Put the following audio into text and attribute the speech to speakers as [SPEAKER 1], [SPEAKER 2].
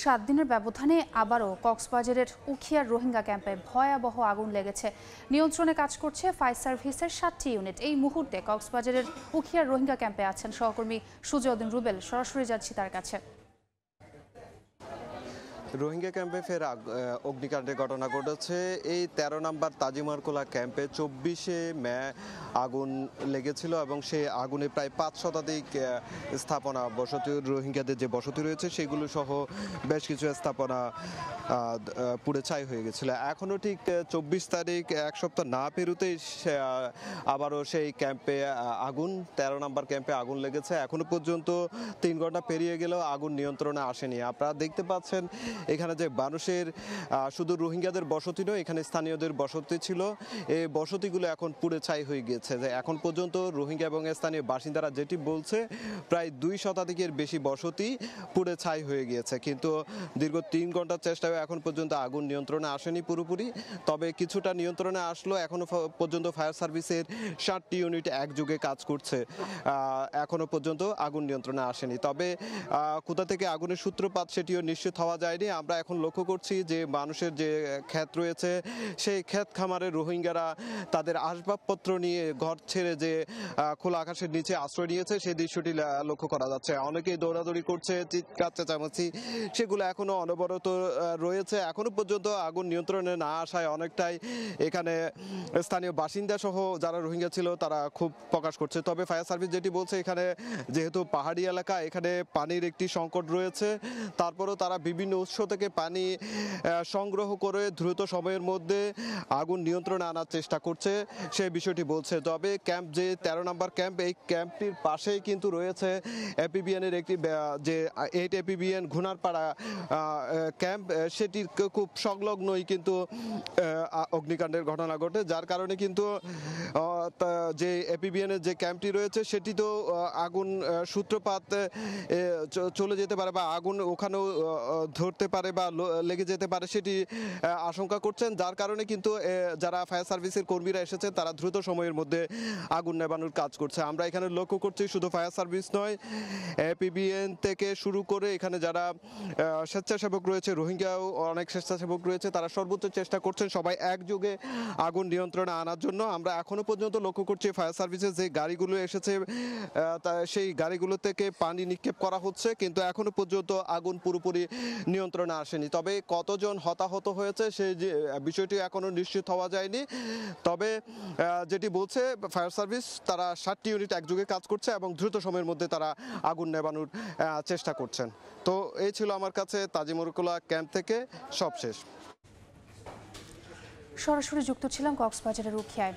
[SPEAKER 1] 7 দিনের ব্যবধানে আবারও কক্সবাজারের উখিয়ার রোহিঙ্গা ক্যাম্পে ভয়াবহ আগুন লেগেছে। নিয়ন্ত্রণে কাজ করছে ফায়ার সার্ভিসের 7টি ইউনিট। এই মুহূর্তে কক্সবাজারের উখিয়ার রোহিঙ্গা ক্যাম্পে আছেন সহকর্মী সুজউদ্দিন রুবেল। সরাসরি যাচ্ছি তার কাছে।
[SPEAKER 2] রোহিঙ্গা ক্যাম্পে ফের অগ্নিকাণ্ডের ঘটনা ঘটেছে। এই 13 নম্বর তাজিমারকোলা ক্যাম্পে 24শে মে আগুন লেগেছিল এবং সেই আগুনে প্রায় 5 শতাধিক স্থাপনা বসতি, রোহিঙ্গাদের যে বসতি রয়েছে সেগুলো সহ বেশ কিছু স্থাপনা পুড়ে ছাই হয়ে গেছিল। এখনও ঠিক 24 তারিখ এক সপ্তাহ না পেরোতেই আবারও সেই ক্যাম্পে আগুন, 13 নম্বর ক্যাম্পে আগুন লেগেছে। এখনো পর্যন্ত 3 ঘন্টা পেরিয়ে গেলেও আগুন নিয়ন্ত্রণে আসেনি। আপনারা দেখতে পাচ্ছেন এখানে যে মানুষের শুধু রোহিঙ্গাদের বসতি নয়, এখানে স্থানীয়দের বসতি ছিল। এই বসতিগুলো এখন পুড়ে ছাই হয়ে গিয়েছে। যে এখন পর্যন্ত রোহিঙ্গা এবং স্থানীয় বাসিন্দারা যেটি বলছে, প্রায় 2 শতাধিকের বেশি বসতি পুড়ে ছাই হয়ে গিয়েছে। কিন্তু দীর্ঘ 3 ঘন্টার চেষ্টায় এখন পর্যন্ত আগুন নিয়ন্ত্রণে আসেনি পুরোপুরি। তবে কিছুটা নিয়ন্ত্রণে আসলো। এখনো পর্যন্ত ফায়ার সার্ভিসের 7টি ইউনিট একযোগে কাজ করছে। এখনো পর্যন্ত আগুন নিয়ন্ত্রণে আসেনি। তবে কোথা থেকে আগুনের সূত্রপাত সেটিও নিশ্চিত হওয়া যায়নি। আমরা এখন লক্ষ্য করছি যে মানুষের যে ক্ষেত রয়েছে সেই ক্ষেত খামারে রোহিঙ্গারা তাদের আসবাবপত্র নিয়ে ঘর ছেড়ে যে খোলা আকাশের নিচে আশ্রয় নিয়েছে সেই দৃশ্যটি লক্ষ্য করা যাচ্ছে। অনেকেই দৌড়াদৌড়ি করছে, চিৎকার চেঁচামেচি সেগুলো এখনো অনবরত রয়েছে। এখনো পর্যন্ত আগুন নিয়ন্ত্রণে না আসায় অনেকটাই এখানে স্থানীয় বাসিন্দা সহ যারা রোহিঙ্গা ছিল তারা খুব প্রকাশ করছে। তবে ফায়ার সার্ভিস যেটি বলছে, এখানে যেহেতু পাহাড়ি এলাকা, এখানে পানির একটি সংকট রয়েছে। তারপরেও তারা বিভিন্ন উৎস থেকে পানি সংগ্রহ করে দ্রুত সময়ের মধ্যে আগুন নিয়ন্ত্রণে আনার চেষ্টা করছে, সেই বিষয়টি বলছে। তবে ক্যাম্প যে 13 নম্বর ক্যাম্প, এই ক্যাম্পটির পাশেই কিন্তু রয়েছে এপিবিএনের একটি যে 8 এপিবিএন ঘুনারপাড়া ক্যাম্প, সেটির খুব সংলগ্নই কিন্তু অগ্নিকাণ্ডের ঘটনা ঘটে। যার কারণে কিন্তু যে এপিবিএনের যে ক্যাম্পটি রয়েছে সেটি তো আগুন সূত্রপাত চলে যেতে পারে বা আগুন ওখানেও ধরতে পারে বা লেগে যেতে পারে সেটি আশঙ্কা করছেন। যার কারণে কিন্তু যারা ফায়ার সার্ভিসের কর্মীরা এসেছে তারা দ্রুত সময়ের মধ্যে আগুন নেভানোর কাজ করছে। আমরা এখানে লক্ষ্য করছি শুধু ফায়ার সার্ভিস নয়, এপিবিএন থেকে শুরু করে এখানে যারা স্বেচ্ছাসেবক রয়েছে, রোহিঙ্গাও অনেক স্বেচ্ছাসেবক রয়েছে, তারা সর্বোচ্চ চেষ্টা করছেন সবাই একযোগে আগুন নিয়ন্ত্রণে আনার জন্য। আমরা এখনো পর্যন্ত লক্ষ্য করছি ফায়ার সার্ভিসের যে গাড়িগুলো এসেছে সেই গাড়িগুলো থেকে পানি নিক্ষেপ করা হচ্ছে, কিন্তু এখনো পর্যন্ত আগুন পুরোপুরি নিয়ন্ত্রণে আসেনি। তবে কতজন হতাহত হয়েছে সেই যে বিষয়টি এখনো নিশ্চিত হওয়া যায়নি। তবে যেটি বলছে ফায়ার সার্ভিস, তারা 7টি ইউনিট একযোগে কাজ করছে এবং দ্রুত সময়ের মধ্যে তারা আগুন নেভানোর চেষ্টা করছেন। তো এই ছিল আমার কাছে তাজিমারকোলা ক্যাম্প থেকে সবশেষ।
[SPEAKER 1] সরাসরি যুক্ত ছিলাম কক্সবাজারের উখিয়ায়।